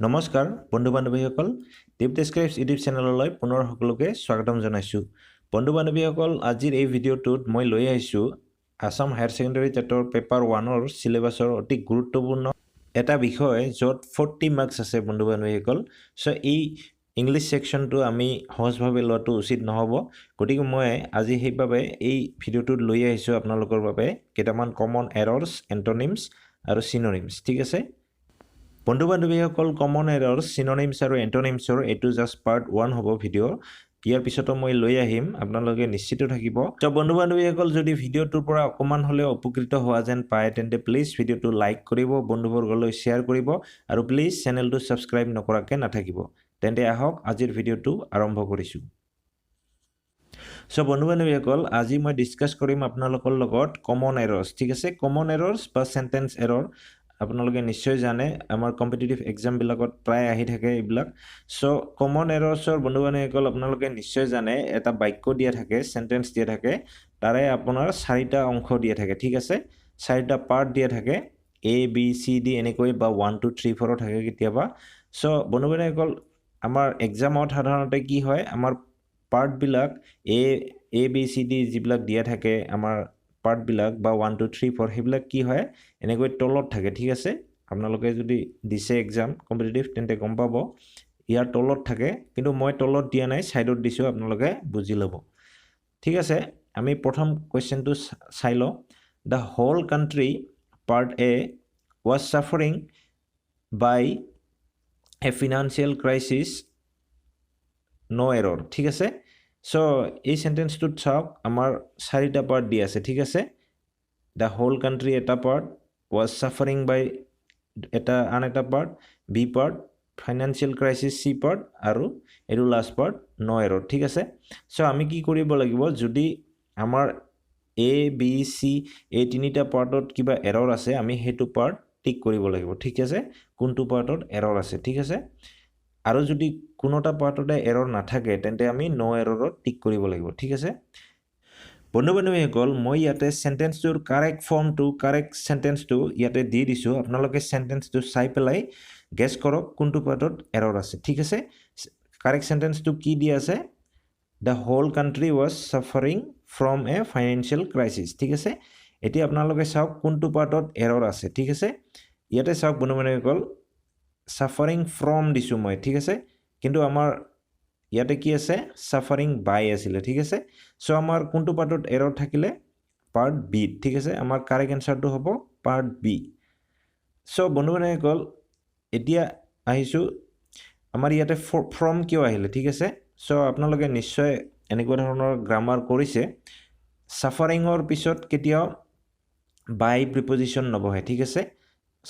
নমস্কাৰ বন্ধু বান্ধৱীসকল টিপ ডেস্ক্ৰাইবছ ইউটিউব চেনেললৈ পুনৰ সকলোকে স্বাগতম জনাইছোঁ। বন্ধু বান্ধৱীসকল আজিৰ এই ভিডিঅ'টোত মই লৈ আহিছোঁ আসাম হায়াৰ ছেকেণ্ডাৰী টেটৰ পেপাৰ 1ৰ চিলেবাছৰ অতি গুৰুত্বপূৰ্ণ এটা বিষয় য'ত 40 মাৰ্কছ আছে বন্ধু বান্ধৱীসকল। চ' এই ইংলিছ ছেকশ্যনটো আমি সহজভাৱে লোৱাটো উচিত নহ'ব, গতিকে মই আজি সেইবাবে এই ভিডিঅ'টোত লৈ আহিছোঁ আপোনালোকৰ বাবে কেইটামান কমন এৰৰ্ছ, এণ্টনিমছ আৰু চিননিমছ। ঠিক আছে বন্ধু বান্ধৱীসকল, কমন এৰৰ্ছ, চিননিমছ আৰু এণ্টনিমছৰ এইটো জাষ্ট পাৰ্ট 1 হ'ব ভিডিঅ'। ইয়াৰ পিছতো মই লৈ আহিম, আপোনালোকে নিশ্চিত থাকিব। ত' বন্ধু বান্ধৱীসকল, যদি ভিডিঅ'টোৰ পৰা অকণমান হ'লেও উপকৃত হোৱা যেন পায় তেন্তে প্লিজ ভিডিঅ'টো লাইক কৰিব, বন্ধুবৰ্গলৈ শ্বেয়াৰ কৰিব আৰু প্লিজ চেনেলটো ছাবস্ক্ৰাইব নকৰাকৈ নাথাকিব। তেন্তে আহক আজিৰ ভিডিঅ'টো আৰম্ভ কৰিছোঁ। চ' বন্ধু বান্ধৱীসকল, আজি মই ডিছকাছ কৰিম আপোনালোকৰ লগত কমন এৰৰ্ছ। ঠিক আছে, কমন এৰৰ্ছ বা চেণ্টেন্স এৰৰ আপোনালোকে নিশ্চয় জানে, আমাৰ কম্পিটিটিভ এক্সামবিলাকত প্ৰায় আহি থাকে এইবিলাক। চ' কমন এৰৰ্ছৰ বন্ধু বান্ধৱীসকল আপোনালোকে নিশ্চয় জানে, এটা বাক্য দিয়া থাকে, চেণ্টেন্স দিয়া থাকে, তাৰে আপোনাৰ 4টা অংশ দিয়া থাকে। ঠিক আছে, 4টা পাৰ্ট দিয়া থাকে, ABCD এনেকৈ বা 1 2 3 4 থাকে কেতিয়াবা। চ' বন্ধু বান্ধৱীসকল, আমাৰ এক্সামত সাধাৰণতে কি হয়, আমাৰ পাৰ্টবিলাক ABCD যিবিলাক দিয়া থাকে আমাৰ পাৰ্টবিলাক বা 1 2 3 4 সেইবিলাক কি হয় এনেকৈ তলত থাকে। ঠিক আছে, আপোনালোকে যদি দিছে এক্সাম কম্পিটিটিভ তেন্তে গম পাব ইয়াৰ তলত থাকে, কিন্তু মই তলত দিয়া নাই, ছাইডত দিছোঁ, আপোনালোকে বুজি ল'ব। ঠিক আছে, আমি প্ৰথম কুৱেশ্যনটো চাই লওঁ। The whole country part A was suffering by a financial crisis, no error। ঠিক আছে, চ' এই চেণ্টেন্সটোত চাওক, আমাৰ 4টা পাৰ্ট দিয়া আছে। ঠিক আছে, দ্য হোল কাণ্ট্ৰি এটা পাৰ্ট, was suffering by আন এটা পাৰ্ট, B part, financial crisis C part আৰু এইটো লাষ্ট পাৰ্ট ন এৰৰ। ঠিক আছে, চ' আমি কি কৰিব লাগিব, যদি আমাৰ ABC এই 3টা পাৰ্টত কিবা এৰৰ আছে আমি সেইটো পাৰ্ট টিক কৰিব লাগিব। ঠিক আছে, কোনটো পাৰ্টত এৰৰ আছে। ঠিক আছে, আৰু যদি কোনোটা পাৰ্টতে এৰৰ নাথাকে তেন্তে আমি ন এৰৰত টিক কৰিব লাগিব। ঠিক আছে বন্ধু বান্ধৱীসকল, মই ইয়াতে চেণ্টেন্সটোৰ কাৰেক্ট চেণ্টেন্সটো ইয়াতে দি দিছোঁ, আপোনালোকে চেণ্টেন্সটো চাই পেলাই গেছ কৰক কোনটো পাৰ্টত এৰৰ আছে। ঠিক আছে, কাৰেক্ট চেণ্টেন্সটো কি দি আছে, the whole country was suffering from a financial crisis. ঠিক আছে, এতিয়া আপোনালোকে চাওক কোনটো পাৰ্টত এৰৰ আছে। ঠিক আছে, ইয়াতে চাওক বন্ধু বান্ধৱীসকল, ছাফাৰিং ফ্ৰম দিছোঁ মই। ঠিক আছে, কিন্তু আমাৰ ইয়াতে কি আছে, ছাফাৰিং বাই আছিলে। ঠিক আছে, চ' আমাৰ কোনটো পাৰ্টত এৰৰ থাকিলে, পাৰ্ট বি। ঠিক আছে, আমাৰ কাৰেক্ট এনচাৰটো হ'ব পাৰ্ট বি। চ' বন্ধু বান্ধৱীসকল, এতিয়া আহিছোঁ আমাৰ ইয়াতে ফ্ৰম কিয় আহিলে। ঠিক আছে, চ' আপোনালোকে নিশ্চয় এনেকুৱা ধৰণৰ গ্ৰামাৰ কৰিছে, ছাফাৰিঙৰ পিছত কেতিয়াও বাই প্ৰিপজিশ্যন নবহে। ঠিক আছে,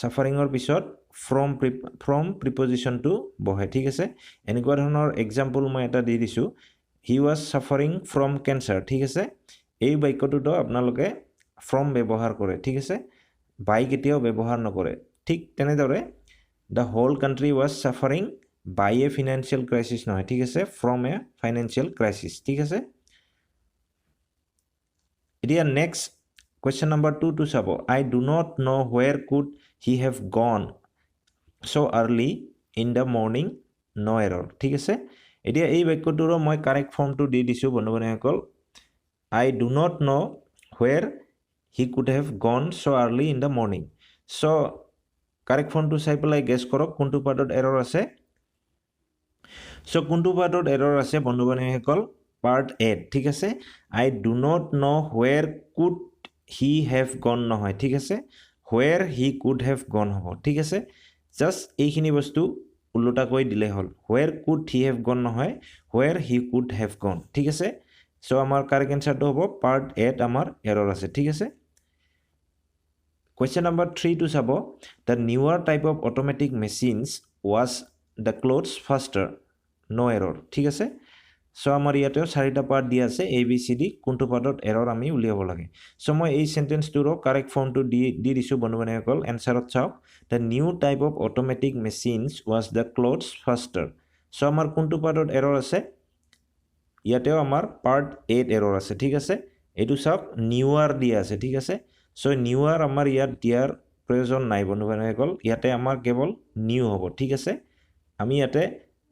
ছাফাৰিঙৰ পিছত ফ্ৰম প্ৰিপজিশ্যনটো বহে। ঠিক আছে, এনেকুৱা ধৰণৰ এক্সাম্পল মই এটা দি দিছোঁ, he was suffering from cancer. ঠিক আছে, এই বাক্যটোতো আপোনালোকে ফ্ৰম ব্যৱহাৰ কৰে। ঠিক আছে, বাই কেতিয়াও ব্যৱহাৰ নকৰে। ঠিক তেনেদৰে the whole country was suffering by a financial crisis নহয়। ঠিক আছে, ফ্ৰম এ ফাইনেন্সিয়েল ক্ৰাইচিছ। ঠিক আছে, এতিয়া নেক্সট কুৱেশ্যন নম্বৰ 2টো চাব। I do not know' where could he have gone so' early in the morning, no' error. ঠিক আছে, এতিয়া এই বাক্যটোৰো মই কাৰেক্ট ফৰ্মটো দি দিছোঁ বন্ধু বান্ধৱীসকল। I do not know' where he could have gone so' early in the morning. So' correct ফৰ্মটো চাই পেলাই গেছ কৰক কোনটো পাৰ্টত এৰৰ আছে। চ' কোনটো পাৰ্টত এৰৰ আছে বন্ধু বান্ধৱীসকল, পাৰ্ট এ। ঠিক আছে, I do not know' where could he have gone নহয়। ঠিক আছে, হুৱেৰ হি কুড হেভ গন হ'ব। ঠিক আছে, জাষ্ট এইখিনি বস্তু ওলোটাকৈ দিলে হ'ল, where could he have gone নহয়, হুৱেৰ হি কুড হেভ গন। ঠিক আছে, চ' আমাৰ কাৰেক্ট এনচাৰটো হ'ব পাৰ্ট এত আমাৰ এৰৰ আছে। ঠিক আছে, কুৱেশ্যন নম্বৰ 3টো চাব। The newer type of automatic machines wash the clothes faster, no' error. ঠিক আছে, চ' আমাৰ ইয়াতেও 4টা পাৰ্ট দিয়া আছে, ABCD, কোনটো পাৰ্টত এৰৰ আমি উলিয়াব লাগে। চ' মই এই চেণ্টেন্সটোৰো কাৰেক্ট ফৰ্মটো দি দিছোঁ বন্ধু বান্ধৱীসকল। এনচাৰত চাওক, the new type of automatic machines wash the clothes faster. So' আমাৰ কোনটো পাৰ্টত এৰৰ আছে, ইয়াতেও আমাৰ পাৰ্ট এত এৰৰ আছে। ঠিক আছে, এইটো চাওক নিউৱাৰ দিয়া আছে। ঠিক আছে, চ' নিউৱাৰ আমাৰ ইয়াত দিয়াৰ প্ৰয়োজন নাই বন্ধু বান্ধৱীসকল, ইয়াতে আমাৰ কেৱল নিউ হ'ব। ঠিক আছে, আমি ইয়াতে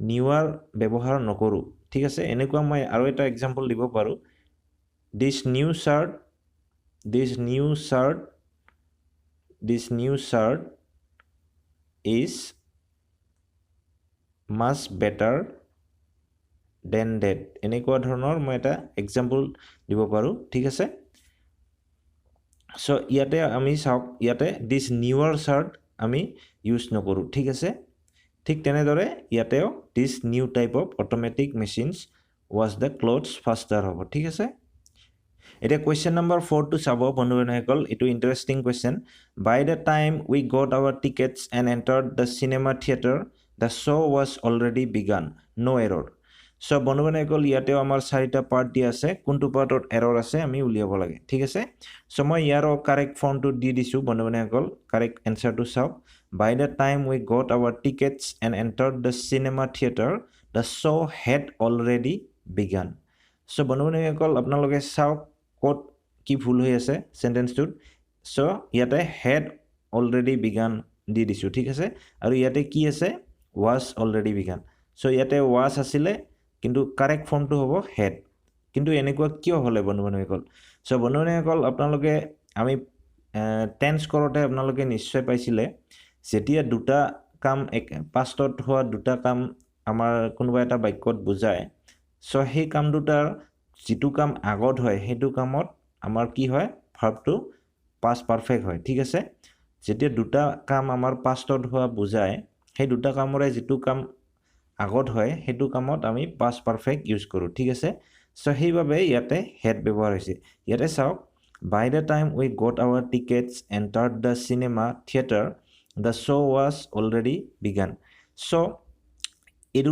নিউৱাৰ ব্যৱহাৰ নকৰোঁ ঠিক আছে এনেকুৱা মই আৰু এটা এক্সাম্পল দিব পাৰোঁ this new shirt is much better than that এনেকুৱা ধৰণৰ মই এটা এক্সাম্পল দিব পাৰোঁ ঠিক আছে সো ইয়াতে আমি চাওক ইয়াতে this newer shirt আমি ইউজ নকৰোঁ ঠিক আছে ঠিক তেনেদৰে ইয়াতেও this new type of automatic machines wash the clothes faster হ'ব ঠিক আছে এটা question number 4 to চাব বন্ধুসকল এটো interesting question by the time we got our tickets and entered the cinema theater the show was already begun no error so বন্ধুসকল ইয়াতেও আমাৰ চাৰিটা পাৰ্ট দি আছে কোনটো পাৰ্টত এৰৰ আছে আমি উলিয়াব লাগে ঠিক আছে so মই ইয়াৰ কাৰেক্ট ফৰ্মটো দি দিছো বন্ধুসকল কাৰেক্ট এনসাৰটো চাওক by the time we got our tickets and entered the cinema theater the show had already begun so বন্ধুসকল আপোনালোকে চাওক কোড কি ভুল হৈ আছে সেন্টেন্সটোত সো ইয়াতে had already begun দি দিছো ঠিক আছে আৰু ইয়াতে কি আছে was already begun সো ইয়াতে was আছিল কিন্তু কারেক্ট ফর্মটো হ'ব had কিন্তু এনেকুৱা কিয় হলে বন্ধুসকল সো বন্ধুসকল আপোনালোকে আমি টেন্স কৰোতে আপোনালোকে নিশ্চয় পাইছিলে যেতিয়া দুটা কাম পাষ্টত হোৱা দুটা কাম আমাৰ কোনোবা এটা বাক্যত বুজায় সো সেই কাম দুটাৰ যেটো কাম আগত হয় হেতু কামত আমাৰ কি হয় ভাৰ্বটো past perfect হয় ঠিক আছে যেতিয়া দুটা কাম আমাৰ পাষ্টত হোৱা বুজায় সেই দুটা কামৰে যেটো কাম আগত হয় হেতু কামত আমি past perfect ইউজ কৰো ঠিক আছে সো সেইভাবে ইয়াতে had ব্যৱহাৰ হৈছে ইয়াতে চাওক by the time we got our tickets entered the cinema theater the show was already begun so এই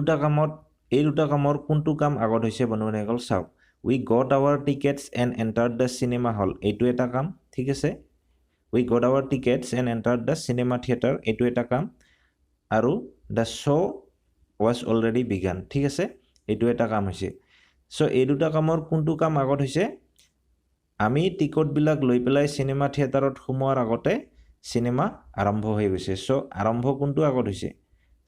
দুটা কামৰ কোনটো কাম আগত হৈছে বন্ধুসকল চাওক we got our tickets and entered the cinema hall এইটো এটা কাম ঠিক আছে we got our tickets and entered the cinema theater এইটো এটা কাম আৰু the show was already begun ঠিক আছে এইটো এটা কাম হৈছে সো এই দুটা কামৰ কোনটো কাম আগত হৈছে আমি টিকট বিলাক লৈ পেলাই সিনেমা থিয়েটাৰত সোমোৱাৰ আগতে সিনেমা আৰম্ভ হৈ গৈছে সো আৰম্ভ কোনটো আগত হৈছে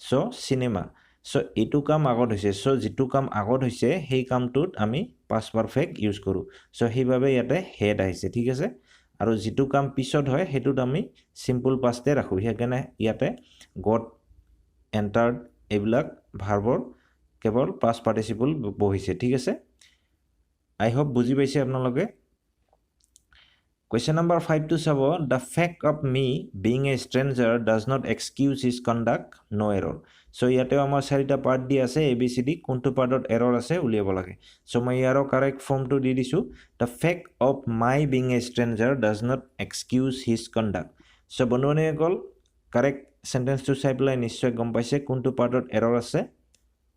সো সিনেমা সো এইটো কাম আগত হৈছে সো যেটো কাম আগত হৈছে সেই কামটোত আমি past perfect ইউজ কৰো সো সেইভাবে ইয়াতে had আহিছে ঠিক আছে আৰু যেটো কাম পিছত হয় হেতুত আমি সিম্পল পাস্টে ৰাখো হেকানে ইয়াতে got entered এইবিলাক ভাৰ্বৰ কেৱল past participle বহিছে ঠিক আছে I hope বুজি পাইছে আপোনালোকে Question number 5 to sabo the fact of me being a stranger does not excuse his conduct no error so yate amar sarita part di ase abcd kuntu partot error ase uliabo lage so mai yaro correct form to di disu the fact of my being a stranger does not excuse his conduct so bonone ekol correct sentence to sai pla nischoy gom paise kuntu partot error ase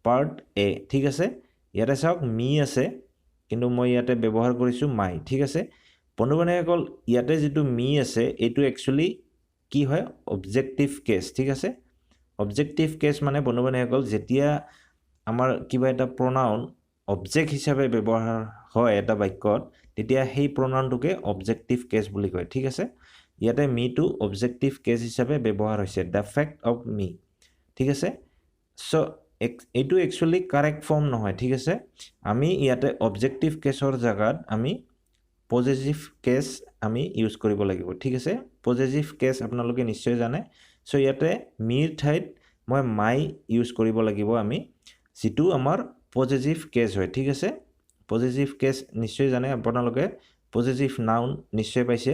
part a thik ase yate sauk me ase kintu moi yate ব্যবহার করিছো my thik ase বন্ধুসকল ইয়াতে যেটো মি আছে এটো actually কি হয় objective case ঠিক আছে অবজেক্টিভ কেস মানে বন্ধুসকল যেতিয়া আমাৰ কিবা এটা pronoun অবজেক্ট হিচাপে ব্যৱহাৰ হয় এটা বাক্যত তেতিয়া সেই pronounটোকে অবজেক্টিভ কেস বুলি কয় ঠিক আছে ইয়াতে মি টু অবজেক্টিভ কেস হিচাপে ব্যৱহাৰ হৈছে the fact of me ঠিক আছে সো এটো একচুয়ালি কারেক্ট ফর্ম নহয় ঠিক আছে আমি ইয়াতে অবজেক্টিভ কেসৰ জায়গাত আমি পজিটিভ কেস আমি ইউজ কৰিব লাগিব ঠিক আছে পজিটিভ কেস আপোনালোকে নিশ্চয় জানে সো ইয়াতে মিৰ ঠাইত মই মাই ইউজ কৰিব লাগিব আমি যেটো আমাৰ পজিটিভ কেস হয় ঠিক আছে পজিটিভ কেস নিশ্চয় জানে আপোনালোকে পজিটিভ নাউন নিশ্চয় পাইছে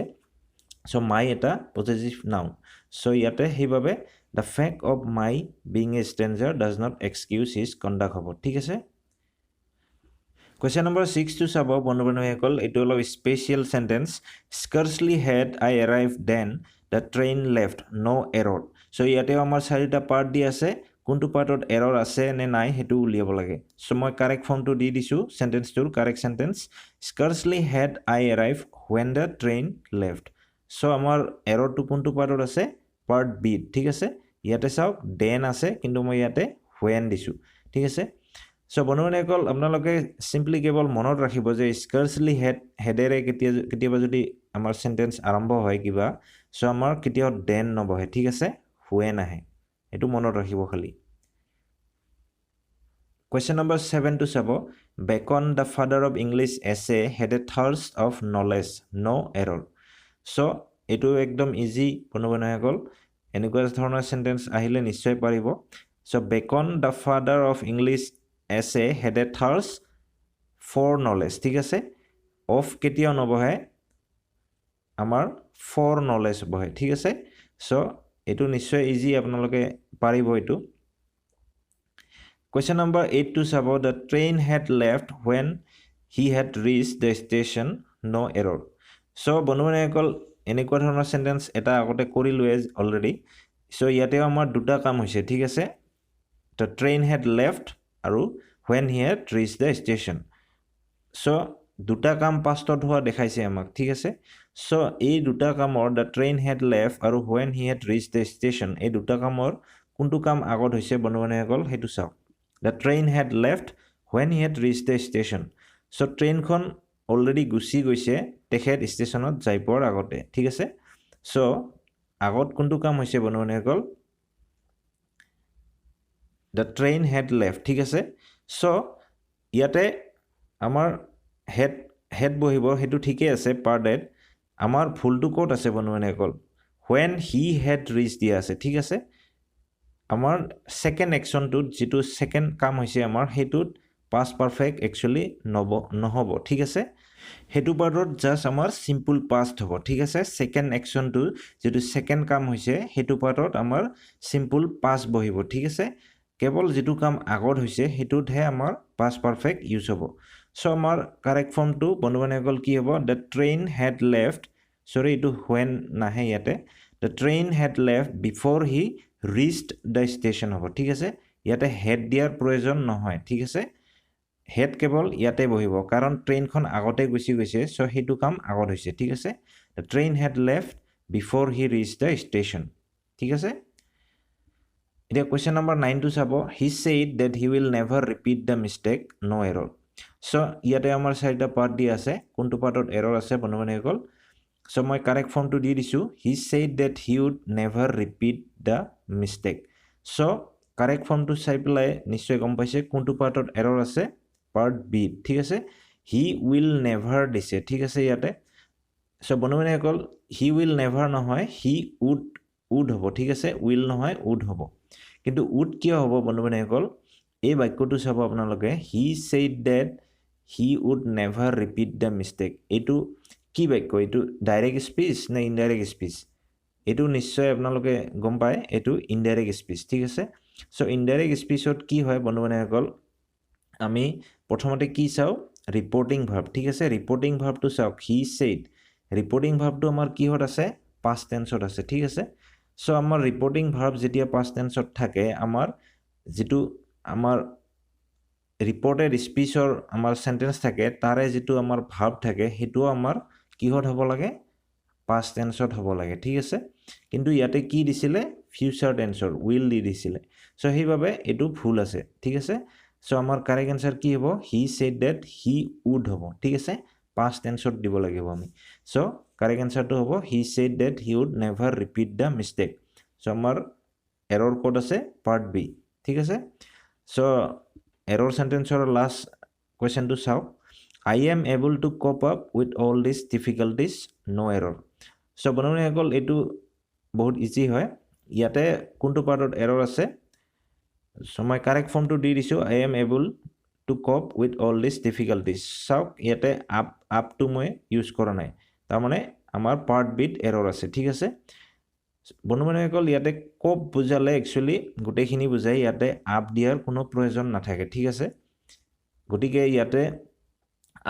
সো মাই এটা পজিটিভ নাউন সো ইয়াতে সেইভাবে the fact of my being a stranger does not excuse his conduct হ'ব ঠিক আছে Question number 6 to sabo বন্ধুসকল এটো হলো special sentence scarcely had I arrived then the train left no error so ইয়াতে আমাৰ চাৰিটা পাৰ্ট দি আছে কোনটো পাৰ্টত এৰৰ আছে নে নাই হেতু উলিয়াব লাগে সো মই কাৰেক্ট ফৰ্মটো দি দিছো সেন্টেন্সটোৰ correct sentence scarcely had I arrived when the train left so আমাৰ এৰৰটো কোনটো পাৰ্টত আছে পাৰ্ট বি ঠিক আছে ইয়াতে চাওক then আছে কিন্তু মই ইয়াতে when দিছো ঠিক আছে সো বন্ধুসকল আপোনালোকে সিম্পলি কেৱল মনত ৰাখিব যে scarcely হেডেৰে কেতিয়াবা যদি আমাৰ সেন্টেন্স আৰম্ভ হয় কিবা সো আমাৰ কেতিয়াও then নবহে ঠিক আছে when আহে এটো মনত ৰাখিব খালি Question number 7 to sabo. Bacon, the father of English essay, had a thirst of knowledge, no error. So, etu ekdom easy bonobona hagol. Eniko dhoroner sentence ahile nischoy paribo. So, Bacon, the father of English essay, had a thirst for knowledge. ঠিক আছে? Of কেতিয়াও নবহে আমাৰ for knowledge বহে। ঠিক আছে? So, এটো নিশ্চয় easy আপোনালোকে পাৰিব এটো। Question number 8 to sabo. The train had left when he had reached the station, no error. So, bonobona hagol এনেকুৱা ধৰণৰ sentence এটা আগতে কৰিলোৱে already. So, ইয়াতে আমাৰ দুটা কাম হৈছে। ঠিক আছে? The train had left আৰু when he had reached the station. So, দুটা কাম pastত হোৱা দেখাইছে আমাক। ঠিক আছে? So, এই দুটা কামৰ the train had left আৰু when he had reached the station, এই দুটা কামৰ কোনটো কাম আগত হৈছে বন্ধুবান্ধৱ সকল হেতু চাওক। The train had left when he had reached the station. So, ট্ৰেইনখন already গুচি গৈছে তেখেত ষ্টেচনত যাই পোৱাৰ আগতে। ঠিক আছে? So, আগত কোনটো কাম হৈছে বন্ধুবান্ধৱ সকল? The train had left. ঠিক আছে? So, ইয়াতে আমাৰ head বহিব হেতু ঠিকে আছে per dead আমাৰ ফুলটো কোট আছে বন্ধুবান্ধৱ সকল when he had reached দিয়া আছে ঠিক আছে আমাৰ second action টোত যেটো second কাম হৈছে আমাৰ হেতুত past perfect actually নহব ঠিক আছে হেতু পাৰ্টত জাস্ট আমাৰ simple past হ'ব ঠিক আছে second action টো যেটো second কাম হৈছে হেতু পাৰ্টত আমাৰ simple past বহিব ঠিক আছে কেৱল যেটো কাম আগত হৈছে হেতুতহে আমাৰ past perfect ইউজ হ'ব So, our correct form to বন্ধুবান্ধৱসকল কি হ'ব the train had left sorry to when নাহে ইয়াতে the train had left before he reached the station হ'ব ঠিক আছে ইয়াতে had দিয়াৰ প্ৰয়োজন নহয় ঠিক আছে had কেৱল ইয়াতে বহিব কাৰণ ট্ৰেইনখন আগতে গুচি গৈছে সো হেতু কাম আগত হৈছে ঠিক আছে the train had left before he reached the station ঠিক আছে এতিয়া question number 9 to চাব he said that he will never repeat the mistake no error So, ইয়াতে আমাৰ চাৰিটা পাৰ্ট দি আছে কোনটো পাৰ্টত এৰৰ আছে বন্ধুবান্ধৱ সকল So, মই কাৰেক্ট ফৰ্মটো দি দিছো he said that he would never repeat the mistake So, correct ফৰ্মটো চাই পেলাই নিশ্চয় গম পাইছে কোনটো পাৰ্টত এৰৰ আছে পাৰ্ট বি ঠিক আছে he will never দিছে ঠিক আছে ইয়াতে So, বন্ধুবান্ধৱ সকল he will never নহয় he would হ'ব ঠিক আছে will নহয় would হ'ব কিন্তু would কিয় হ'ব বন্ধুবান্ধৱ সকল এই বাক্যটো চাব আপোনালোকে he said that he would never repeat the mistake এটো কি বাক্য এটো ডাইৰেক্ট স্পিচ নে ইনডাইৰেক্ট স্পিচ এটো নিশ্চয় আপোনালোকে গম পায় এটো ইনডাইৰেক্ট স্পিচ ঠিক আছে সো ইনডাইৰেক্ট স্পিচত কি হয় বন্ধুবান্ধৱসকল আমি প্ৰথমতে কি চাও ৰিপৰ্টিং ভাৰ্ব ঠিক আছে ৰিপৰ্টিং ভাৰ্বটো চাওক he said ৰিপৰ্টিং ভাৰ্বটো আমাৰ কিহত আছে past tenseত আছে ঠিক আছে সো আমাৰ ৰিপৰ্টিং ভাৰ্ব যেতিয়া past tenseত থাকে আমাৰ যেটো আমাৰ ৰিপৰ্টেড স্পিচৰ আমাৰ সেন্টেন্স থাকে তাৰে যেটো আমাৰ ভাৰ্ব থাকে হেতু আমাৰ কিহত হ'ব লাগে past tenseত হ'ব লাগে ঠিক আছে কিন্তু ইয়াতে কি দিছিলে ফিউচাৰ টেন্সৰ will দি দিছিলে সো হেইভাবে এটো ভুল আছে ঠিক আছে সো আমাৰ কারেক্ট আনসার কি হ'ব he said that he would হ'ব ঠিক আছে past tenseত দিব লাগিব আমি সো কারেক্ট আনসারটো হ'ব he said that he would never repeat the mistake so আমাৰ এৰৰ কোড আছে পার্ট বি ঠিক আছে so error sentence or last question to solve I am able to cope up with all these difficulties no error so বন্ধুসকল এটো বহুত easy হয় ইয়াতে কোনটো পাৰ্টত এৰৰ আছে so মই কাৰেক্ট ফৰ্মটো দি দিছো I am able to cope with all these difficulties চাওক ইয়াতে up to মই ইউজ কৰা নাই তাৰ মানে আমাৰ পাৰ্ট বিট এৰৰ আছে ঠিক আছে বন্ধুসকল ইয়াতে কোপ বুজালে একচুয়ালি গুটেখিনি বুজাই ইয়াতে আপ দিয়াৰ কোনো প্ৰয়োজন নাথাকে ঠিক আছে গটিকে ইয়াতে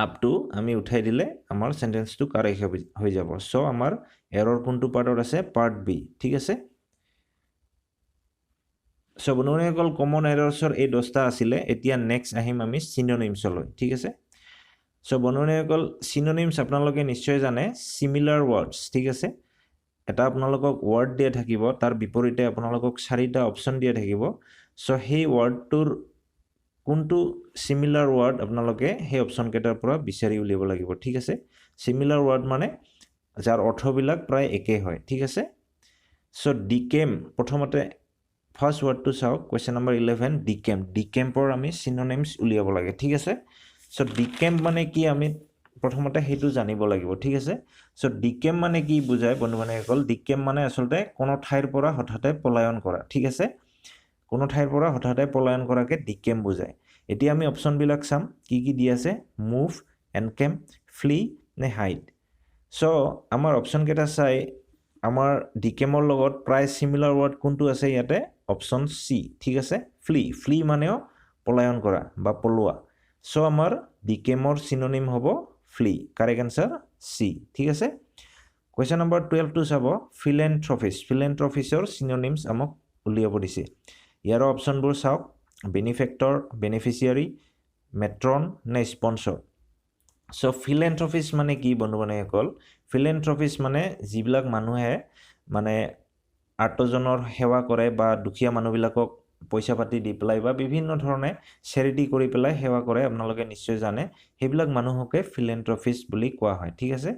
আপ টু আমি উঠাই দিলে আমাৰ সেন্টেন্সটো কাৰেক্ট হৈ যাব সো আমাৰ এৰৰ কোনটো পাৰ্টত আছে পাৰ্ট বি ঠিক আছে সো বন্ধুসকল কমন এৰৰছৰ এই 10টা আছিল এতিয়া নেক্সট আহিম আমি সিনোনিমছলৈ ঠিক আছে সো বন্ধুসকল সিনোনিমছ আপোনালোকে নিশ্চয় জানে সিমিলাৰ ওয়াৰ্ডস ঠিক আছে এটা আপোনালোকক ওয়াৰ্ড দিয়া থাকিব তাৰ বিপৰীতে আপোনালোকক চাৰিটা অপচন দিয়া থাকিব সো হেই ওয়াৰ্ডটোৰ কোনটো সিমিলাৰ ওয়াৰ্ড আপোনালোকে হেই অপচন কেটাৰ পৰা বিচাৰি উলিয়াব লাগিব ঠিক আছে সিমিলাৰ ওয়াৰ্ড মানে যাৰ অৰ্থবিলাক প্ৰায় একে হয় ঠিক আছে সো ডিকেম প্ৰথমতে ফাৰ্ষ্ট ৱৰ্ডটো চাওক কুৱেশ্যন নম্বৰ 11 ডিকেম্প ডিকেম্পৰ আমি চিনোনিমছ উলিয়াব লাগে ঠিক আছে সো ডিকেম্প মানে কি আমি প্ৰথমতে হেতু জানিব লাগিব ঠিক আছে সো ডিকেম্প মানে কি বুজায় বন্ধু বান্ধৱীসকল ডিকেম্প মানে আসলতে কোনো ঠাইৰ পৰা হঠাতে পলায়ন কৰা ঠিক আছে কোনো ঠাইৰ পৰা হঠাতে পলায়ন কৰাকে ডিকেম্প বুজায় এতিয়া আমি অপচনবিলাক চাম কি কি দি আছে মুভ এনকেম্প ফ্লি নে হাইড সো আমাৰ অপচন কেইটা চাই আমাৰ ডিকেমৰ লগত প্ৰায় সিমিলাৰ ৱৰ্ড কোনটো আছে ইয়াতে অপচন সি ঠিক আছে ফ্লি ফ্লি মানেও পলায়ন কৰা বা পলোৱা সো আমাৰ ডিকেমৰ সিনোনিম হ'ব ফ্লি কাৰেক্ট আনসাৰ সি ঠিক আছে কোৱেশ্যন নম্বৰ 12 টো চাব ফিলেন্থ্ৰপিছৰ সিনোনিমছ আমাক উলিয়াব দিছে ইয়াৰ অপচনবোৰ চাওক বেনিফেক্টৰ বেনিফিচিয়াৰী মেট্ৰন নে স্পন্সৰ সো ফিলেন্থ্ৰপিছ মানে কি বন্ধু বান্ধৱীসকল ফিলেন্থ্ৰপিছ মানে যিবিলাক মানুহে মানে আৰ্তজনৰ সেৱা কৰে বা দুখীয়া মানুহবিলাকক পইচা পাতি দি পেলাই বা বিভিন্ন ধৰণে চেৰিটি কৰি পেলাই সেৱা কৰে আপোনালোকে নিশ্চয় জানে সেইবিলাক মানুহকে ফিলেন্থ্ৰপিছ বুলি কোৱা হয় ঠিক আছে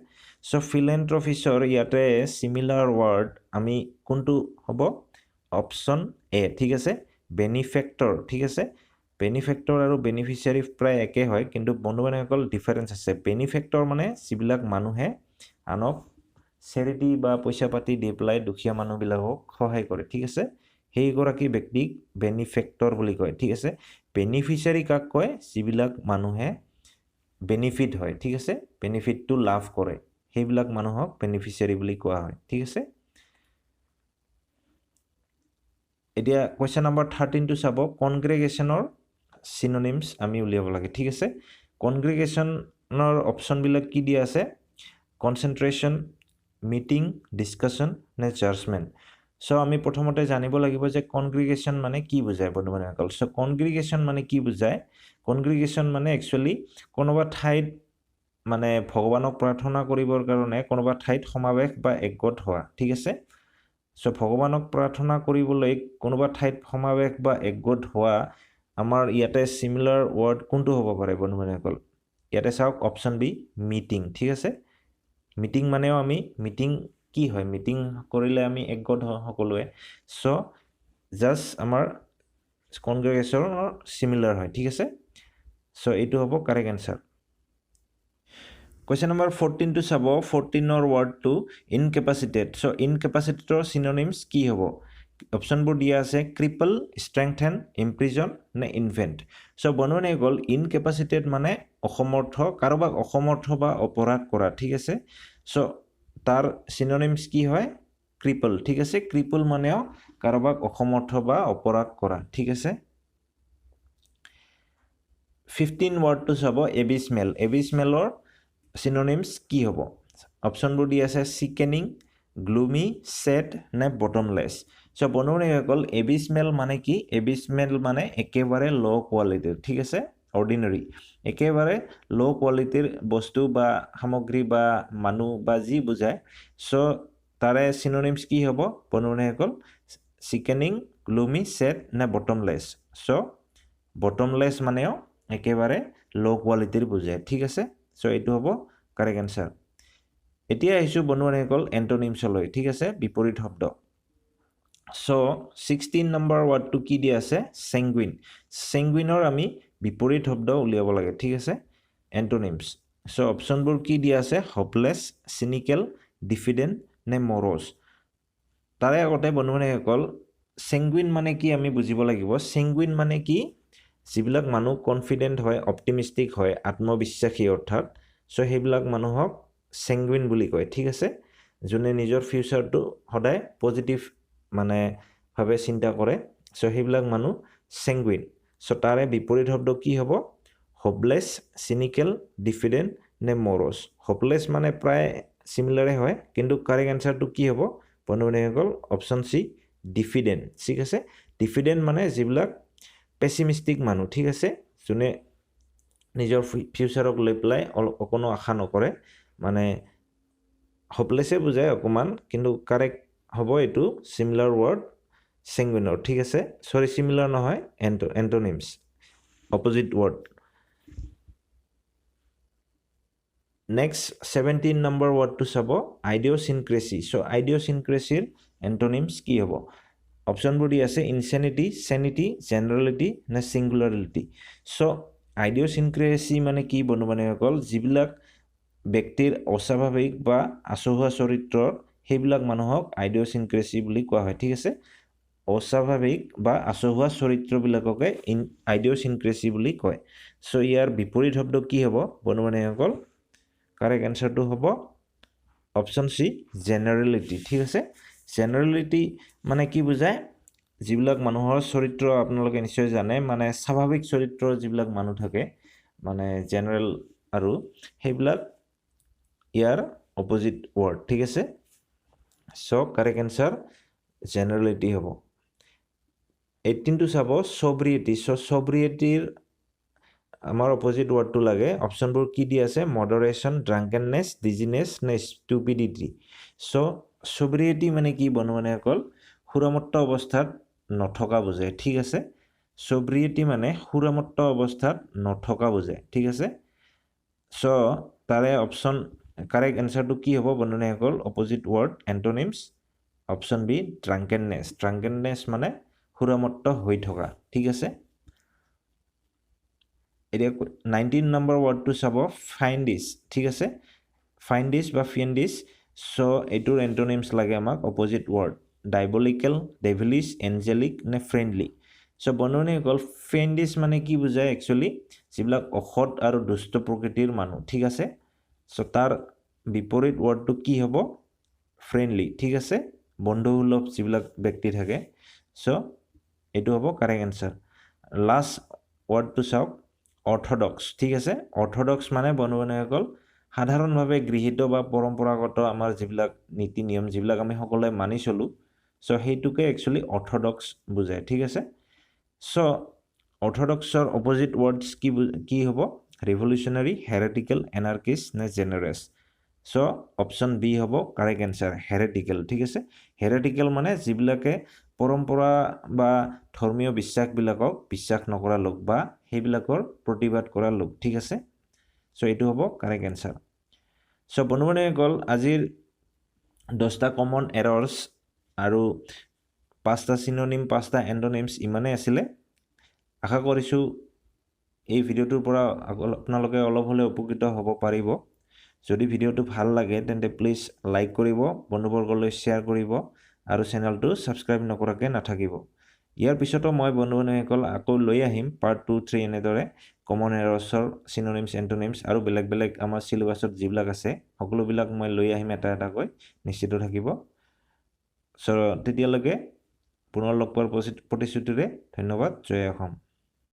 সো ফিলেন্থ্ৰপিছৰ ইয়াতে সিমিলাৰ ৱৰ্ড আমি কোনটো হ'ব অপচন এ ঠিক আছে বেনিফেক্টৰ ঠিক আছে বেনিফেক্টৰ আৰু বেনিফিচিয়াৰী প্ৰায় একে হয় কিন্তু বন্ধু বান্ধৱীসকল ডিফাৰেন্স আছে বেনিফেক্টৰ মানে যিবিলাক মানুহে আনক চেৰিটি বা পইচা পাতি দি পেলাই দুখীয়া মানুহবিলাকক সহায় কৰে ঠিক আছে সেইগৰাকী ব্যক্তিক বেনিফেক্টৰ বুলি কয় ঠিক আছে বেনিফিচিয়াৰী কাক কয় যিবিলাক মানুহে বেনিফিট হয় ঠিক আছে বেনিফিটটো লাভ কৰে সেইবিলাক মানুহক বেনিফিচিয়াৰী বুলি কোৱা হয় ঠিক আছে এতিয়া কোৱেশ্যন নম্বৰ 13 টো চাব কনগ্ৰেগেশ্যনৰ সিনোনিমছ আমি উলিয়াব লাগে ঠিক আছে কনগ্ৰেগেশ্যনৰ অপচনবিলাক কি দিয়া আছে কনচেন্ট্ৰেশ্যন মিটিং ডিসকাশন নে জাজমেন্ট সো আমি প্ৰথমতে জানিব লাগিব যে কনগ্ৰেগেশ্যন মানে কি বুজায় বন্ধু বান্ধৱীসকল সো কনগ্ৰেগেশ্যন মানে কি বুজায় কনগ্ৰেগেশ্যন মানে একচুয়ালি কোনোবা ঠাইত মানে ভগৱানক প্ৰাৰ্থনা কৰিবৰ কাৰণে কোনোবা ঠাইত সমাবেশ বা একগোট হোৱা ঠিক আছে সো ভগৱানক প্ৰাৰ্থনা কৰিবলৈ কোনোবা ঠাইত সমাবেশ বা একগোট হোৱা আমাৰ ইয়াতে সিমিলাৰ ৱৰ্ড কোনটো হ'ব পাৰে বন্ধু বান্ধৱীসকল ইয়াতে চাওক অপচন বি মিটিং ঠিক আছে মিটিং মানেও আমি মিটিং কি হয় মিটিং কৰিলে আমি একগোট সকলোৱে সো জাস্ট আমাৰ কনগ্ৰেগেশ্যনৰ সিমিলাৰ হয় ঠিক আছে সো এইটো হ'ব correct answer Question number 14 to চাব 14 word to incapacitated so incapacitated synonyms কি হ'ব অপচন বোৰ দিয়া আছে cripple strengthen imprison নে invent so বননে গল incapacitated মানে অসমৰ্থ কাৰোবাক অসমৰ্থ বা অপৰাধ কৰা ঠিক আছে so তাৰ synonyms কি হয় cripple ঠিক আছে cripple মানেও কাৰোবাক অসমৰ্থ বা অপৰাধ কৰা ঠিক আছে 15 word to চাব abysmalৰ synonyms কি হ'ব অপচন বোৰ দি আছে sickening gloomy sad নে bottomless সো বননে গল abysmal মানে কি abysmal মানে একেবাৰে লো কোৱালিটিৰ ঠিক আছে অৰ্ডিনাৰি একেবাৰে লো কোৱালিটিৰ বস্তু বা সামগ্ৰী বা মানুহ বা যি বুজায় সো তাৰে synonyms কি হ'ব বননে গল sickening gloomy sad নে bottomless সো bottomless মানেও একেবাৰে লো কোৱালিটিৰ বুজায় ঠিক আছে সো এইটো হ'ব কাৰেক্ট আনসাৰ এতিয়া আহিছো বন্ধুসকল এন্টোনিমছ লৈ ঠিক আছে বিপৰীত শব্দ সো 16 নম্বৰ ওয়াৰ্ডটো কি দি আছে sanguine sanguineৰ আমি বিপৰীত শব্দ উলিয়াব লাগে ঠিক আছে এন্টোনিমছ সো অপচনবোৰ কি দি আছে hopeless cynical diffident নে morose তাৰে আগতে বন্ধুসকল sanguine মানে কি আমি বুজিব লাগিব sanguine মানে কি যিবিলাক মানুহ কনফিডেন্ট হয় অপটিমিস্টিক হয় আত্মবিশ্বাসী অৰ্থাৎ সো সেইবিলাক মানুহক sanguine বুলি কয় ঠিক আছে যোনে নিজৰ ফিউচাৰটো সদায় পজিটিভ মানে ভাবে চিন্তা কৰে সো সেইবিলাক মানুহ sanguine সো তাৰে বিপৰীত শব্দ কি হ'ব hopeless cynical diffident নে morose hopeless মানে প্ৰায় সিমিলাৰে হয় কিন্তু কাৰেক্ট আনসাৰটো কি হ'ব বন্ধুসকল অপচন সি diffident ঠিক আছে diffident মানে যিবিলাক পেছিমিস্টিক মানুহ ঠিক আছে যোনে নিজৰ ফিউচাৰক লৈ পেলাই কোনো আশা নকৰে মানে হপলেছে বুজায় অকমান কিন্তু কাৰেক্ট হ'ব এটো সিমিলাৰ ওয়াৰ্ড sanguine ঠিক আছে সৰি সিমিলাৰ নহয় antonyms opposite word next 17 number word too চাব আইডিওসিনক্ৰেসি সো আইডিওসিনক্ৰেসিৰ এন্টোনিমছ কি হ'ব অপশ্যনবোৰ দি আছে ইনসেনিটি, সেনিটি, জেনাৰেলিটি নে সিঙ্গুলাৰিটি। সো আইডিওসিনক্ৰেসি মানে কি বন্ধু-বান্ধৱীসকল, যিবিলাক ব্যক্তিৰ অস্বাভাৱিক বা আচহুৱা চৰিত্ৰৰ সেইবিলাক মানুহক আইডিওসিনক্ৰেসি বুলি কোৱা হয়। ঠিক আছে, অস্বাভাৱিক বা আচহুৱা চৰিত্ৰবিলাককে আইডিওসিনক্ৰেসি বুলি কয়। সো ইয়াৰ বিপৰীত শব্দ কি হ'ব বন্ধু-বান্ধৱীসকল? কাৰেক্ট এনসাৰটো হ'ব অপশ্যন সি, জেনাৰেলিটি। ঠিক আছে, জেনাৰেলিটি মানে কি বুজায়? যিবিলাক মানুহৰ চৰিত্ৰ আপোনালোকে নিশ্চয় জানে, মানে স্বাভাৱিক চৰিত্ৰৰ যিবিলাক মানুহ থাকে, মানে জেনাৰেল, আৰু সেইবিলাক ইয়াৰ অপোজিট ৱৰ্ড। ঠিক আছে, সো কাৰেক্ট এনসাৰ জেনাৰেলিটি হ'ব। 18টো চাব সব্ৰিয়েটি। সো সব্ৰিয়েটিৰ আমাৰ অপোজিট ৱৰ্ডটো লাগে। অপশ্যনবোৰ কি দি আছে? মডাৰেশ্যন, ড্ৰাংকেননেছ, ডিজিনেছ নে ষ্টুপিডিটি। সো সব্ৰিয়েটি মানে কি বন্ধু-বান্ধৱীসকল? সুৰামত্ত অৱস্থাত নথকা বুজায়। ঠিক আছে, সব্ৰিয়েটি মানে সুৰামত্ত অৱস্থাত নথকা বুজায়। ঠিক আছে, সো তাৰে অপশ্যন কাৰেক্ট এনসাৰটো কি হ'ব বন্ধু-বান্ধৱীসকল? Opposite word antonyms. Option B, drunkenness. Drunkenness মানে সুৰামত্ত হৈ থকা। ঠিক আছে, এতিয়া 19 নম্বৰ ৱৰ্ডটো চাব ফাইন্ডিছ। ঠিক আছে, ফাইন্ডিছ বা ফিয়েন্ডিছ। সো এইটোৰ এণ্টনিমছ লাগে আমাক, অপোজিট ৱৰ্ড ডাইবলিকেল, ডেভিলিছ, এঞ্জেলিক নে ফ্ৰেণ্ডলি। সো বন্ধু-বান্ধৱীসকল ফিয়েন্ডিছ মানে কি বুজায়? একচুৱেলি যিবিলাক অসৎ আৰু দুষ্ট প্ৰকৃতিৰ মানুহ। ঠিক আছে, সো তাৰ বিপৰীত ৱৰ্ডটো কি হ'ব? ফ্ৰেণ্ডলি। ঠিক আছে, বন্ধুসুলভ যিবিলাক ব্যক্তি থাকে। সো এইটো হ'ব কাৰেক্ট এনসাৰ। লাষ্ট ৱৰ্ডটো চাওক অৰ্থডক্স। ঠিক আছে, অৰ্থডক্স মানে বন্ধু-বান্ধৱীসকল সাধাৰণভাৱে গৃহীত বা পৰম্পৰাগত আমাৰ যিবিলাক নীতি নিয়ম, যিবিলাক আমি সকলোৱে মানি চলোঁ, সো সেইটোকে একচুৱেলি অৰ্থডক্স বুজায়। ঠিক আছে, সো অৰ্থডক্সৰ অপোজিট ৱৰ্ডছ কি হ'ব? ৰিভলিউশ্যনাৰী, হেৰেটিকেল, এনাৰ্কিষ্ট নে জেনাৰেছ। সো অপশ্যন বি হ'ব কাৰেক্ট এনসাৰ, হেৰেটিকেল। ঠিক আছে, হেৰেটিকেল মানে যিবিলাকে পৰম্পৰা বা ধৰ্মীয় বিশ্বাসবিলাকক বিশ্বাস নকৰা লোক বা সেইবিলাকৰ প্ৰতিবাদ কৰা লোক। ঠিক আছে, সো এইটো হ'ব কাৰেক্ট এনসাৰ। সো বন্ধু-বান্ধৱীসকল আজিৰ 10টা কমন এৰৰ্ছ আৰু 5টা চিনোনিম, 5টা এণ্টনিমছ ইমানেই আছিলে। আশা কৰিছোঁ এই ভিডিঅ'টোৰ পৰা আপোনালোকে অলপ হ'লেও উপকৃত হ'ব পাৰিব। যদি ভিডিঅ'টো ভাল লাগে তেন্তে প্লিজ লাইক কৰিব, বন্ধুবৰ্গলৈ শ্বেয়াৰ কৰিব আৰু চেনেলটো ছাবস্ক্ৰাইব নকৰাকৈ নাথাকিব। ইয়াৰ পিছতো মই বন্ধু-বান্ধৱীসকল আকৌ লৈ আহিম পাৰ্ট 2, 3 এনেদৰে কমন এৰৰ্ছৰ চিনোনিমছ, এণ্টনিমছ আৰু বেলেগ বেলেগ আমাৰ চিলেবাছত যিবিলাক আছে সকলোবিলাক মই লৈ আহিম এটা এটাকৈ, নিশ্চিত থাকিব। চ' তেতিয়ালৈকে পুনৰ লগ পোৱাৰ প্ৰতিশ্ৰুতিৰে ধন্যবাদ। জয় অসম।